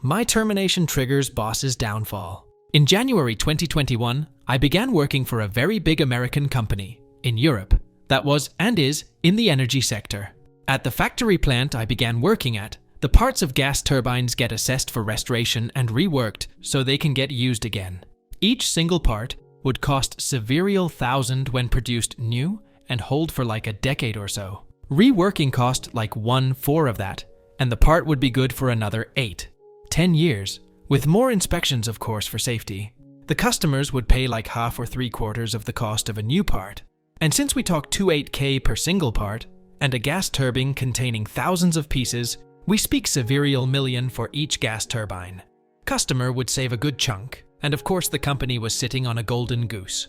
My termination triggers boss's downfall. In January 2021, I began working for a very big American company in Europe that was and is in the energy sector. At the factory plant I began working at, the parts of gas turbines get assessed for restoration and reworked so they can get used again. Each single part would cost several thousand when produced new and hold for like a decade or so. Reworking cost like 1/4 of that, and the part would be good for another 8-10 years, with more inspections of course for safety. The customers would pay like half or 3/4 of the cost of a new part. And since we talk 28K per single part, and a gas turbine containing thousands of pieces, we speak several million for each gas turbine. Customer would save a good chunk, and of course the company was sitting on a golden goose.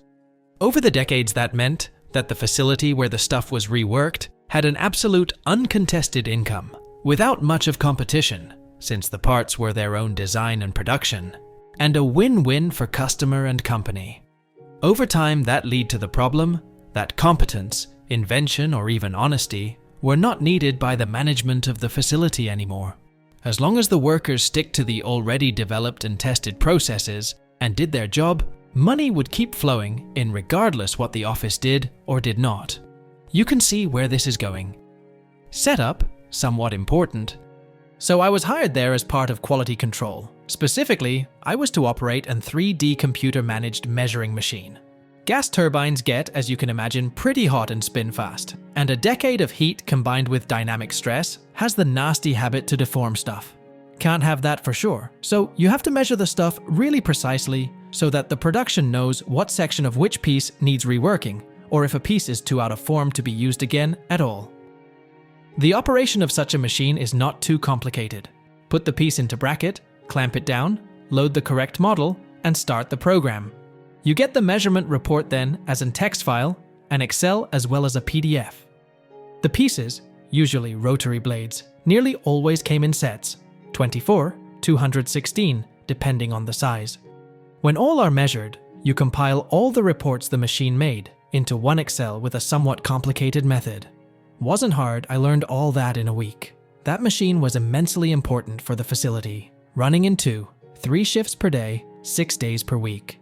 Over the decades that meant that the facility where the stuff was reworked had an absolute uncontested income, without much of competition, since the parts were their own design and production, and a win-win for customer and company. Over time that led to the problem that competence, invention, or even honesty were not needed by the management of the facility anymore. As long as the workers stick to the already developed and tested processes and did their job, money would keep flowing in regardless what the office did or did not. You can see where this is going. Setup, somewhat important. So I was hired there as part of quality control. Specifically, I was to operate a 3D computer-managed measuring machine. Gas turbines get, as you can imagine, pretty hot and spin fast, and a decade of heat combined with dynamic stress has the nasty habit to deform stuff. Can't have that for sure, so you have to measure the stuff really precisely so that the production knows what section of which piece needs reworking, or if a piece is too out of form to be used again at all. The operation of such a machine is not too complicated. Put the piece into bracket, clamp it down, load the correct model, and start the program. You get the measurement report then as a text file, an Excel as well as a PDF. The pieces, usually rotary blades, nearly always came in sets, 24, 216, depending on the size. When all are measured, you compile all the reports the machine made into one Excel with a somewhat complicated method. Wasn't hard, I learned all that in a week. That machine was immensely important for the facility, running in 3 shifts per day, 6 days per week.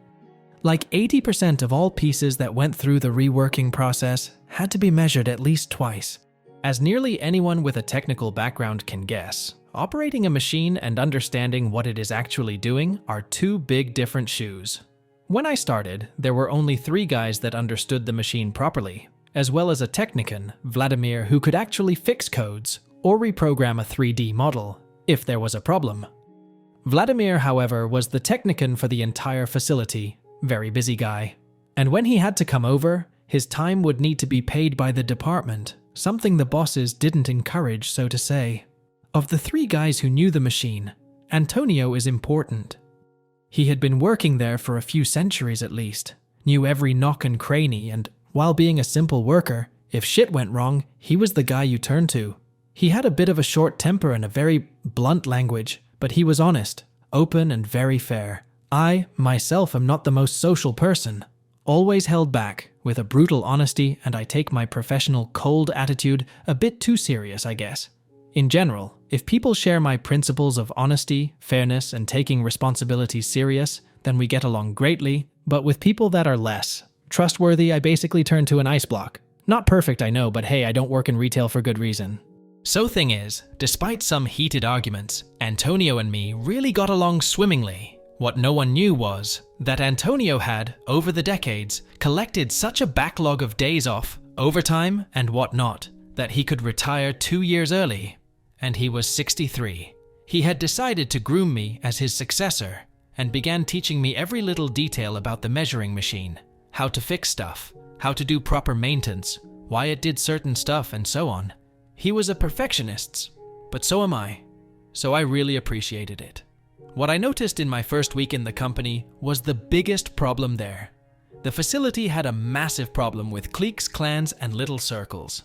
Like 80% of all pieces that went through the reworking process had to be measured at least twice. As nearly anyone with a technical background can guess, operating a machine and understanding what it is actually doing are two big different shoes. When I started, there were only 3 guys that understood the machine properly, as well as a technician, Vladimir, who could actually fix codes or reprogram a 3D model if there was a problem. Vladimir, however, was the technician for the entire facility. Very busy guy. And when he had to come over, his time would need to be paid by the department, something the bosses didn't encourage, so to say. Of the 3 guys who knew the machine, Antonio is important. He had been working there for a few centuries at least, knew every nook and cranny, and while being a simple worker, if shit went wrong, he was the guy you turned to. He had a bit of a short temper and a very blunt language, but he was honest, open, and very fair. I, myself, am not the most social person, always held back with a brutal honesty, and I take my professional cold attitude a bit too serious, I guess. In general, if people share my principles of honesty, fairness, and taking responsibilities serious, then we get along greatly, but with people that are less trustworthy, I basically turn to an ice block. Not perfect, I know, but hey, I don't work in retail for good reason. So thing is, despite some heated arguments, Antonio and me really got along swimmingly. What no one knew was that Antonio had, over the decades, collected such a backlog of days off, overtime, and whatnot, that he could retire 2 years early, and he was 63. He had decided to groom me as his successor, and began teaching me every little detail about the measuring machine, how to fix stuff, how to do proper maintenance, why it did certain stuff, and so on. He was a perfectionist, but so am I, so I really appreciated it. What I noticed in my first week in the company was the biggest problem there. The facility had a massive problem with cliques, clans, and little circles.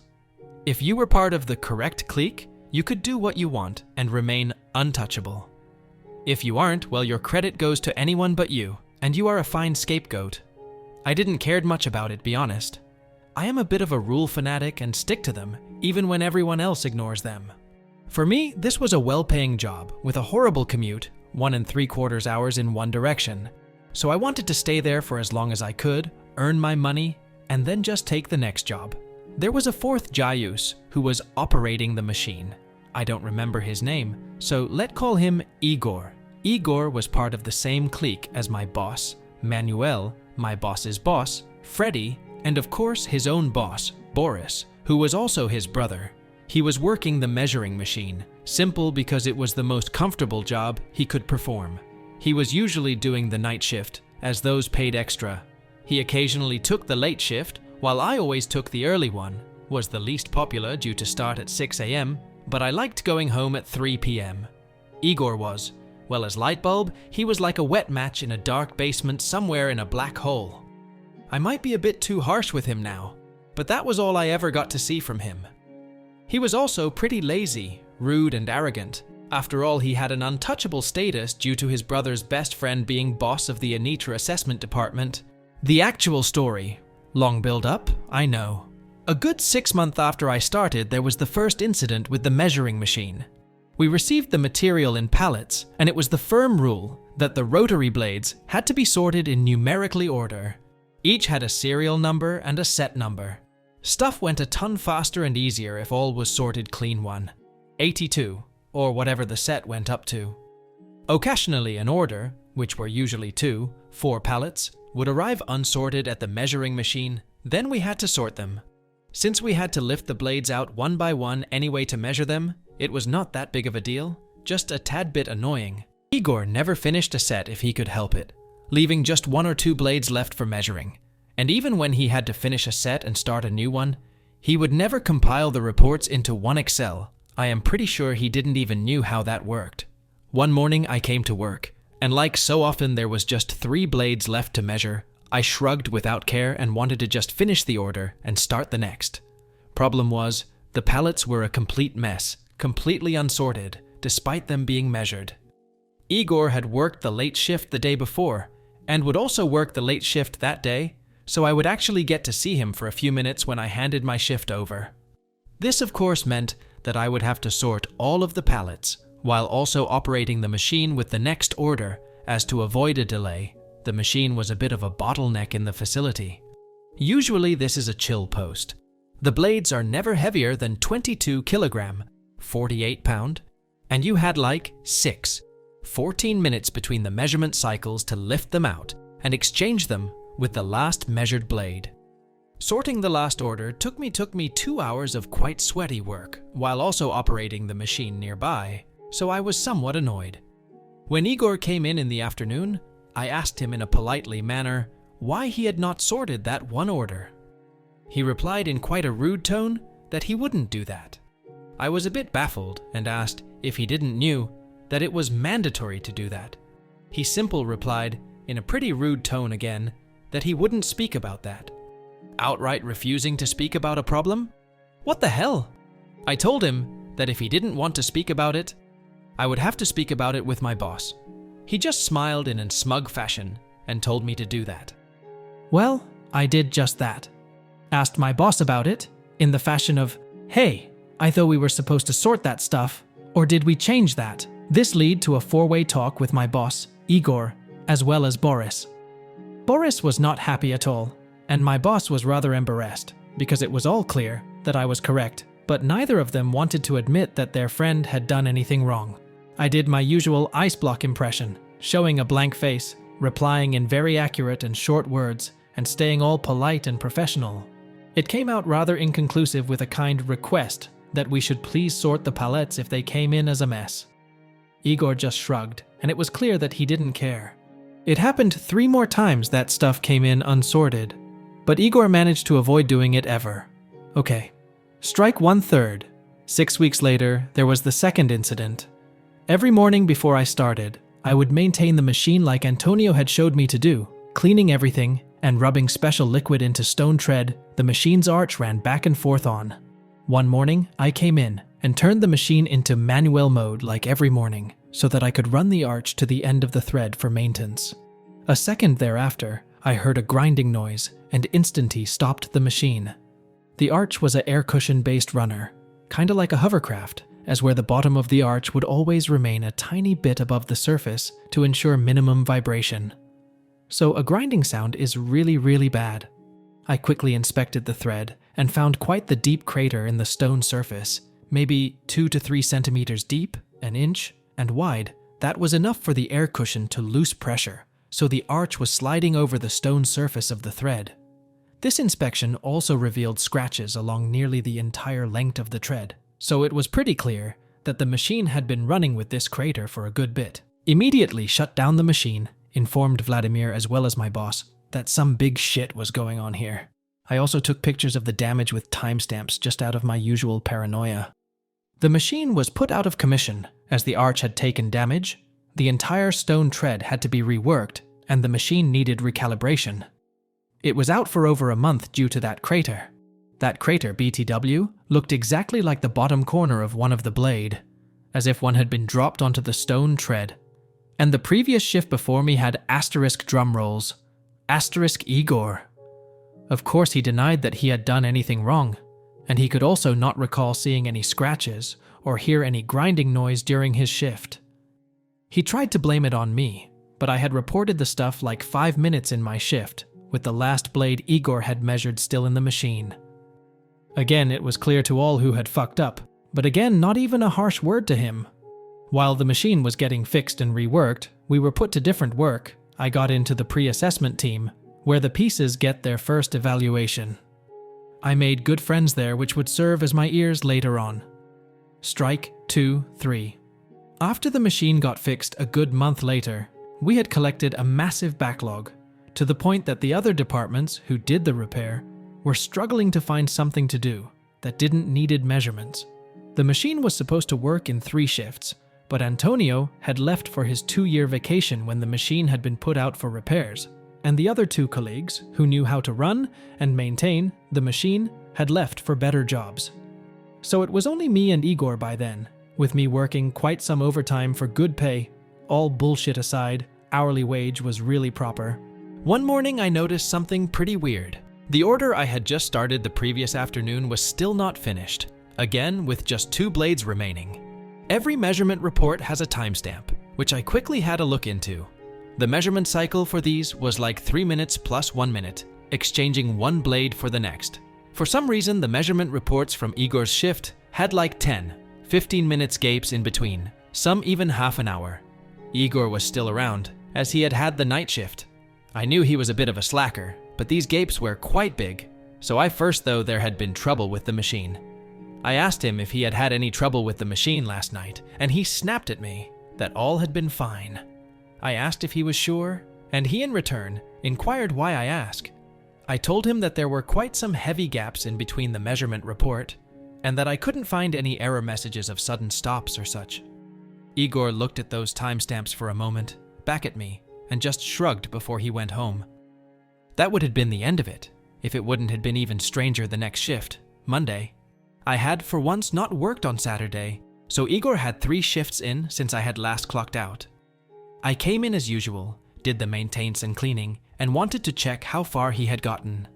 If you were part of the correct clique, you could do what you want and remain untouchable. If you aren't, well, your credit goes to anyone but you, and you are a fine scapegoat. I didn't care much about it, be honest. I am a bit of a rule fanatic and stick to them, even when everyone else ignores them. For me, this was a well-paying job with a horrible commute, 1 3/4 hours in one direction. So I wanted to stay there for as long as I could, earn my money, and then just take the next job. There was a fourth Jayus who was operating the machine. I don't remember his name, so let's call him Igor. Igor was part of the same clique as my boss, Manuel, my boss's boss, Freddy, and of course his own boss, Boris, who was also his brother. He was working the measuring machine, simple because it was the most comfortable job he could perform. He was usually doing the night shift, as those paid extra. He occasionally took the late shift, while I always took the early one, was the least popular due to start at 6 a.m., but I liked going home at 3 p.m. Igor was, well, as Lightbulb, he was like a wet match in a dark basement somewhere in a black hole. I might be a bit too harsh with him now, but that was all I ever got to see from him. He was also pretty lazy, rude and arrogant. After all, he had an untouchable status due to his brother's best friend being boss of the Anitra assessment department. The actual story. Long build up, I know. A good 6 months after I started, there was the first incident with the measuring machine. We received the material in pallets, and it was the firm rule that the rotary blades had to be sorted in numerically order. Each had a serial number and a set number. Stuff went a ton faster and easier if all was sorted clean 82, or whatever the set went up to. Occasionally an order, which were usually 4 pallets, would arrive unsorted at the measuring machine, then we had to sort them. Since we had to lift the blades out one by one anyway to measure them, it was not that big of a deal, just a tad bit annoying. Igor never finished a set if he could help it, leaving just 1 or 2 blades left for measuring. And even when he had to finish a set and start a new one, he would never compile the reports into one Excel. I am pretty sure he didn't even knew how that worked. One morning I came to work, and like so often there was just 3 blades left to measure. I shrugged without care and wanted to just finish the order and start the next. Problem was, the pallets were a complete mess, completely unsorted, despite them being measured. Igor had worked the late shift the day before, and would also work the late shift that day, so I would actually get to see him for a few minutes when I handed my shift over. This of course meant that I would have to sort all of the pallets, while also operating the machine with the next order, as to avoid a delay. The machine was a bit of a bottleneck in the facility. Usually this is a chill post. The blades are never heavier than 22 kilogram, 48 pound, and you had like 14 minutes between the measurement cycles to lift them out and exchange them with the last measured blade. Sorting the last order took me 2 hours of quite sweaty work, while also operating the machine nearby, so I was somewhat annoyed. When Igor came in the afternoon, I asked him in a politely manner why he had not sorted that one order. He replied in quite a rude tone that he wouldn't do that. I was a bit baffled and asked if he didn't knew that it was mandatory to do that. He simply replied, in a pretty rude tone again, that he wouldn't speak about that. Outright refusing to speak about a problem? What the hell? I told him that if he didn't want to speak about it, I would have to speak about it with my boss. He just smiled in a smug fashion and told me to do that. Well, I did just that. Asked my boss about it, in the fashion of, hey, I thought we were supposed to sort that stuff, or did we change that? This led to a 4-way talk with my boss, Igor, as well as Boris. Boris was not happy at all, and my boss was rather embarrassed, because it was all clear that I was correct, but neither of them wanted to admit that their friend had done anything wrong. I did my usual ice block impression, showing a blank face, replying in very accurate and short words, and staying all polite and professional. It came out rather inconclusive with a kind request that we should please sort the pallets if they came in as a mess. Igor just shrugged, and it was clear that he didn't care. It happened 3 more times that stuff came in unsorted, but Igor managed to avoid doing it ever. Okay. Strike 1/3. 6 weeks later, there was the second incident. Every morning before I started, I would maintain the machine like Antonio had showed me to do, cleaning everything and rubbing special liquid into stone tread the machine's arch ran back and forth on. One morning, I came in and turned the machine into manual mode like every morning, so that I could run the arch to the end of the thread for maintenance. A second thereafter, I heard a grinding noise and instantly stopped the machine. The arch was an air cushion based runner, kinda like a hovercraft, as where the bottom of the arch would always remain a tiny bit above the surface to ensure minimum vibration. So a grinding sound is really, really bad. I quickly inspected the thread and found quite the deep crater in the stone surface, maybe 2 to 3 centimeters deep, an inch, and wide. That was enough for the air cushion to lose pressure, so the arch was sliding over the stone surface of the thread. This inspection also revealed scratches along nearly the entire length of the thread, so it was pretty clear that the machine had been running with this crater for a good bit. Immediately shut down the machine, informed Vladimir as well as my boss that some big shit was going on here. I also took pictures of the damage with timestamps just out of my usual paranoia. The machine was put out of commission as the arch had taken damage, the entire stone tread had to be reworked, and the machine needed recalibration. It was out for over a month due to that crater. That crater, BTW, looked exactly like the bottom corner of one of the blade, as if one had been dropped onto the stone tread. And the previous shift before me had asterisk drum rolls. Asterisk Igor. Of course he denied that he had done anything wrong, and he could also not recall seeing any scratches or hear any grinding noise during his shift. He tried to blame it on me, but I had reported the stuff like 5 minutes in my shift, with the last blade Igor had measured still in the machine. Again, it was clear to all who had fucked up, but again, not even a harsh word to him. While the machine was getting fixed and reworked, we were put to different work. I got into the pre-assessment team, where the pieces get their first evaluation. I made good friends there which would serve as my ears later on. Strike 2, 3. After the machine got fixed a good month later, we had collected a massive backlog, to the point that the other departments who did the repair were struggling to find something to do that didn't needed measurements. The machine was supposed to work in 3 shifts, but Antonio had left for his 2-year vacation when the machine had been put out for repairs, and the other 2 colleagues who knew how to run and maintain the machine had left for better jobs. So it was only me and Igor by then, with me working quite some overtime for good pay. All bullshit aside, hourly wage was really proper. One morning I noticed something pretty weird. The order I had just started the previous afternoon was still not finished, again with just 2 blades remaining. Every measurement report has a timestamp, which I quickly had a look into. The measurement cycle for these was like 3 minutes plus 1 minute, exchanging 1 blade for the next. For some reason, the measurement reports from Igor's shift had like 10, 15 minutes gapes in between, some even half an hour. Igor was still around, as he had had the night shift. I knew he was a bit of a slacker, but these gapes were quite big, so I first thought there had been trouble with the machine. I asked him if he had had any trouble with the machine last night, and he snapped at me that all had been fine. I asked if he was sure, and he in return inquired why I asked. I told him that there were quite some heavy gaps in between the measurement report, and that I couldn't find any error messages of sudden stops or such. Igor looked at those timestamps for a moment, back at me, and just shrugged before he went home. That would have been the end of it, if it wouldn't have been even stranger the next shift, Monday. I had for once not worked on Saturday, so Igor had 3 shifts in since I had last clocked out. I came in as usual, did the maintenance and cleaning, and wanted to check how far he had gotten.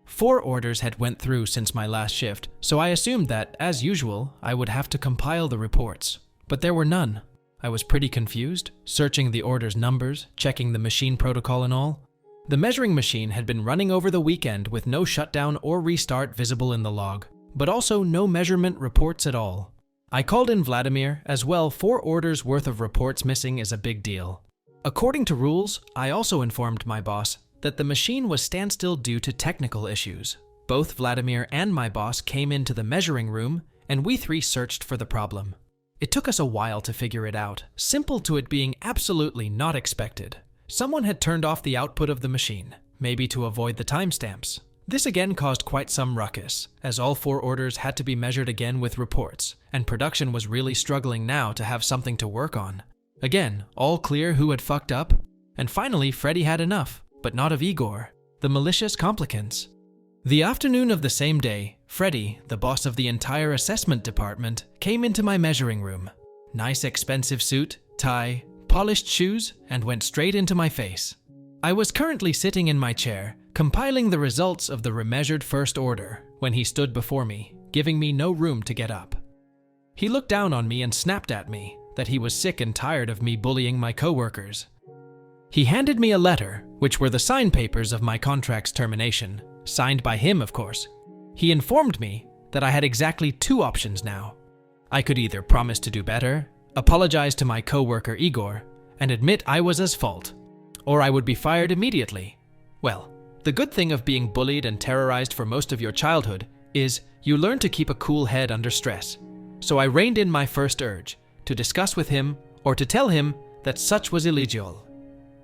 4 orders had went through since my last shift, so I assumed that, as usual, I would have to compile the reports. But there were none. I was pretty confused, searching the orders' numbers, checking the machine protocol and all. The measuring machine had been running over the weekend with no shutdown or restart visible in the log, but also no measurement reports at all. I called in Vladimir, as well. 4 orders worth of reports missing is a big deal. According to rules, I also informed my boss that the machine was standstill due to technical issues. Both Vladimir and my boss came into the measuring room, and we 3 searched for the problem. It took us a while to figure it out, simple to it being absolutely not expected. Someone had turned off the output of the machine, maybe to avoid the timestamps. This again caused quite some ruckus, as all 4 orders had to be measured again with reports, and production was really struggling now to have something to work on. Again, all clear who had fucked up, and finally Freddy had enough, but not of Igor, the malicious complicants. The afternoon of the same day, Freddy, the boss of the entire assessment department, came into my measuring room. Nice expensive suit, tie, polished shoes, and went straight into my face. I was currently sitting in my chair, compiling the results of the remeasured first order, when he stood before me, giving me no room to get up. He looked down on me and snapped at me that he was sick and tired of me bullying my coworkers. He handed me a letter, which were the sign papers of my contract's termination, signed by him, of course. He informed me that I had exactly 2 options now. I could either promise to do better, apologize to my coworker Igor, and admit I was at fault, or I would be fired immediately. Well, the good thing of being bullied and terrorized for most of your childhood is you learn to keep a cool head under stress. So I reined in my first urge, to discuss with him or to tell him that such was illegal.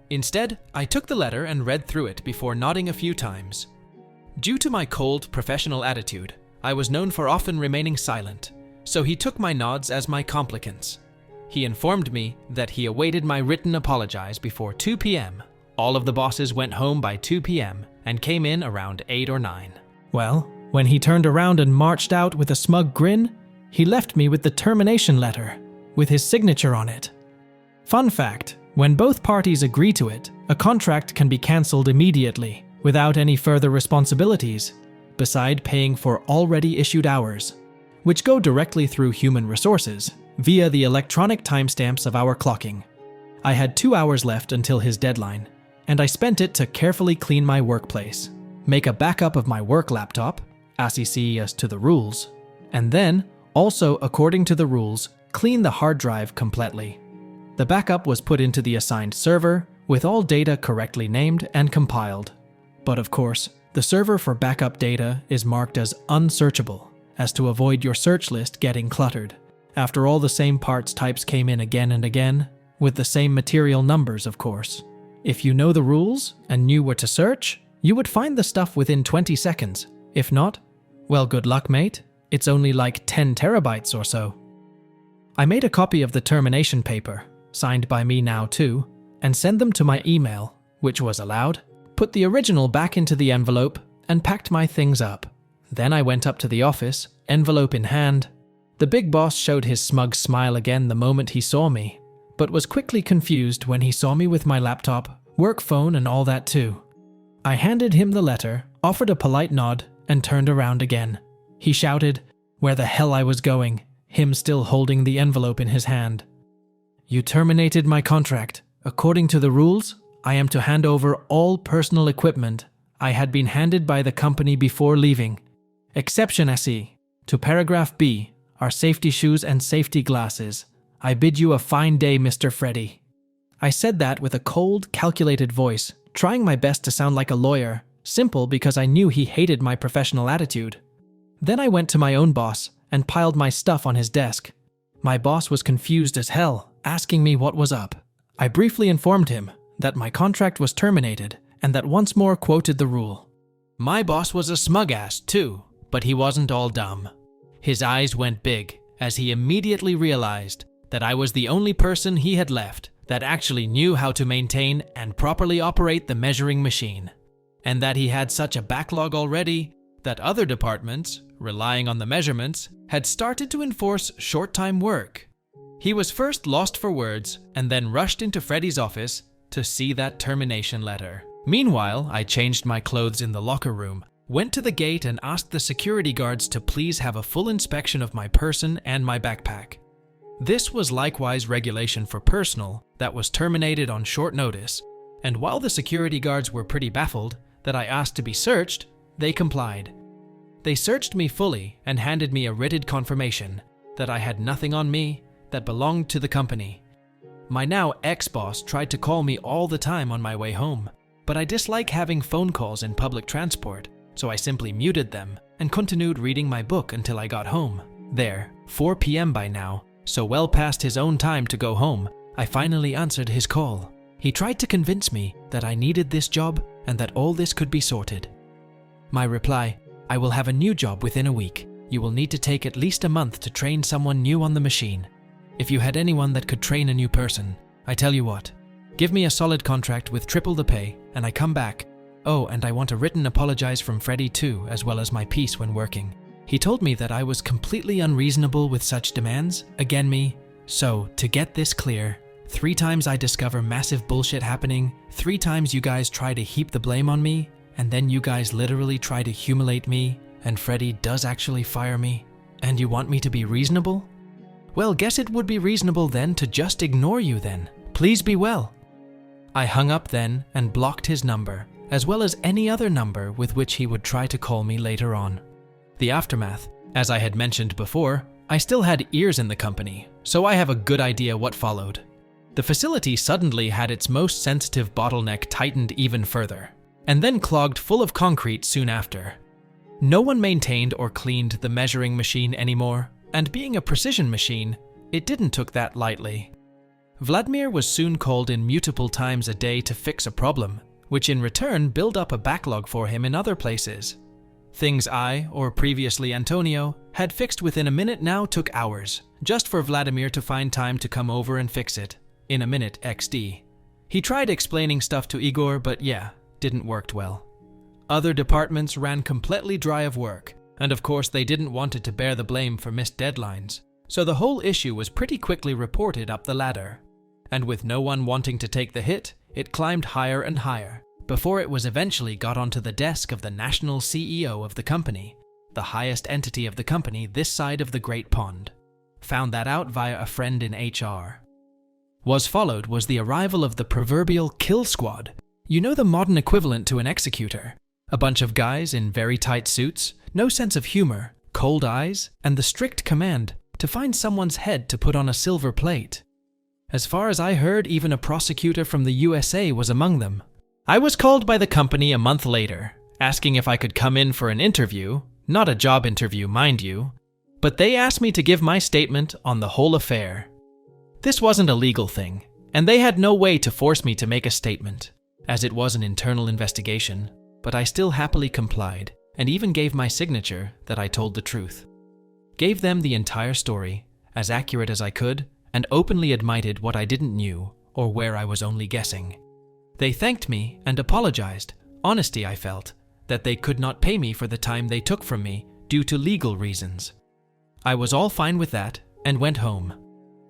Instead, I took the letter and read through it before nodding a few times. Due to my cold, professional attitude, I was known for often remaining silent, so he took my nods as my compliments. He informed me that he awaited my written apologies before 2 p.m. All of the bosses went home by 2 p.m. and came in around 8 or 9. Well, when he turned around and marched out with a smug grin, he left me with the termination letter, with his signature on it. Fun fact, when both parties agree to it, a contract can be cancelled immediately, without any further responsibilities, beside paying for already issued hours, which go directly through human resources, via the electronic timestamps of our clocking. I had 2 hours left until his deadline, and I spent it to carefully clean my workplace, make a backup of my work laptop, as to the rules, and then, also according to the rules, clean the hard drive completely. The backup was put into the assigned server, with all data correctly named and compiled. But of course, the server for backup data is marked as unsearchable, as to avoid your search list getting cluttered. After all the same parts types came in again and again, with the same material numbers, of course. If you know the rules and knew where to search, you would find the stuff within 20 seconds. If not, well, good luck, mate. It's only like 10 terabytes or so. I made a copy of the termination paper, signed by me now too, and sent them to my email, which was allowed, put the original back into the envelope, and packed my things up. Then I went up to the office, envelope in hand. The big boss showed his smug smile again the moment he saw me, but was quickly confused when he saw me with my laptop, work phone and all that too. I handed him the letter, offered a polite nod, and turned around again. He shouted, where the hell I was going, him still holding the envelope in his hand. "You terminated my contract. According to the rules, I am to hand over all personal equipment I had been handed by the company before leaving. Exception SE to paragraph B are safety shoes and safety glasses. I bid you a fine day, Mr. Freddy." I said that with a cold, calculated voice, trying my best to sound like a lawyer, simple because I knew he hated my professional attitude. Then I went to my own boss and piled my stuff on his desk. My boss was confused as hell, asking me what was up. I briefly informed him that my contract was terminated and that once more quoted the rule. My boss was a smug ass too, but he wasn't all dumb. His eyes went big as he immediately realized that I was the only person he had left that actually knew how to maintain and properly operate the measuring machine, and that he had such a backlog already that other departments, relying on the measurements, had started to enforce short-time work. He was first lost for words and then rushed into Freddy's office to see that termination letter. Meanwhile, I changed my clothes in the locker room, went to the gate and asked the security guards to please have a full inspection of my person and my backpack. This was likewise regulation for personal that was terminated on short notice, and while the security guards were pretty baffled that I asked to be searched, they complied. They searched me fully and handed me a written confirmation that I had nothing on me that belonged to the company. My now ex-boss tried to call me all the time on my way home, but I dislike having phone calls in public transport, so I simply muted them and continued reading my book until I got home. There, 4 p.m. by now, so well past his own time to go home, I finally answered his call. He tried to convince me that I needed this job and that all this could be sorted. My reply, "I will have a new job within a week. You will need to take at least a month to train someone new on the machine. If you had anyone that could train a new person, I tell you what, give me a solid contract with triple the pay and I come back. Oh, and I want a written apologize from Freddy too, as well as my piece when working." He told me that I was completely unreasonable with such demands, again me. So, to get this clear, 3 times I discover massive bullshit happening, 3 times you guys try to heap the blame on me, and then you guys literally try to humiliate me, and Freddy does actually fire me, and you want me to be reasonable? Well, guess it would be reasonable then to just ignore you then. Please be well. I hung up then and blocked his number, as well as any other number with which he would try to call me later on. The aftermath, as I had mentioned before, I still had ears in the company, so I have a good idea what followed. The facility suddenly had its most sensitive bottleneck tightened even further, and then clogged full of concrete soon after. No one maintained or cleaned the measuring machine anymore, and being a precision machine, it didn't took that lightly. Vladimir was soon called in multiple times a day to fix a problem, which in return built up a backlog for him in other places. Things I, or previously Antonio, had fixed within a minute now took hours, just for Vladimir to find time to come over and fix it, in a minute XD. He tried explaining stuff to Igor, but yeah, didn't work well. Other departments ran completely dry of work, and of course they didn't want it to bear the blame for missed deadlines, so the whole issue was pretty quickly reported up the ladder. And with no one wanting to take the hit, it climbed higher and higher, before it was eventually got onto the desk of the national CEO of the company, the highest entity of the company this side of the Great Pond. Found that out via a friend in HR. Was followed was the arrival of the proverbial kill squad. You know, the modern equivalent to an executor. A bunch of guys in very tight suits, no sense of humor, cold eyes, and the strict command to find someone's head to put on a silver plate. As far as I heard, even a prosecutor from the USA was among them. I was called by the company a month later, asking if I could come in for an interview, not a job interview, mind you, but they asked me to give my statement on the whole affair. This wasn't a legal thing, and they had no way to force me to make a statement, as it was an internal investigation, but I still happily complied, and even gave my signature that I told the truth. Gave them the entire story, as accurate as I could, and openly admitted what I didn't knew, or where I was only guessing. They thanked me and apologized. Honesty, I felt, that they could not pay me for the time they took from me due to legal reasons. I was all fine with that and went home.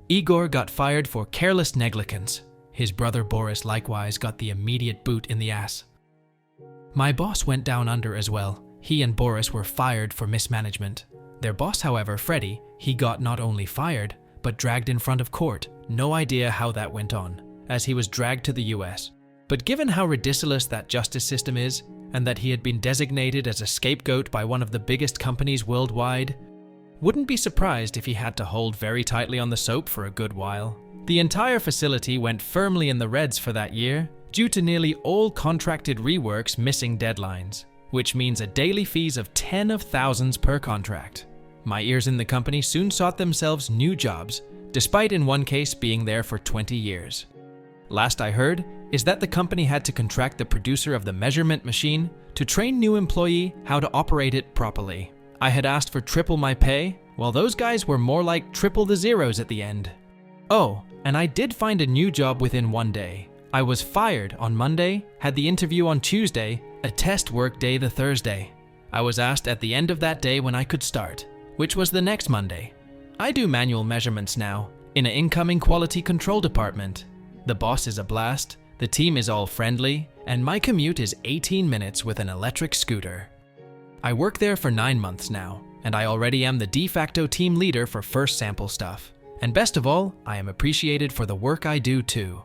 Igor got fired for careless negligence. His brother Boris likewise got the immediate boot in the ass. My boss went down under as well. He and Boris were fired for mismanagement. Their boss, however, Freddie, he got not only fired, but dragged in front of court. No idea how that went on, as he was dragged to the US. But given how ridiculous that justice system is, and that he had been designated as a scapegoat by one of the biggest companies worldwide, wouldn't be surprised if he had to hold very tightly on the soap for a good while. The entire facility went firmly in the reds for that year, due to nearly all contracted reworks missing deadlines, which means a daily fees of tens of thousands per contract. My ears in the company soon sought themselves new jobs, despite in one case being there for 20 years. Last I heard is that the company had to contract the producer of the measurement machine to train new employee how to operate it properly. I had asked for triple my pay, while those guys were more like triple the zeros at the end. Oh, and I did find a new job within one day. I was fired on Monday, had the interview on Tuesday, a test work day the Thursday. I was asked at the end of that day when I could start, which was the next Monday. I do manual measurements now, in an incoming quality control department. The boss is a blast, the team is all friendly, and my commute is 18 minutes with an electric scooter. I work there for 9 months now, and I already am the de facto team leader for first sample stuff. And best of all, I am appreciated for the work I do too.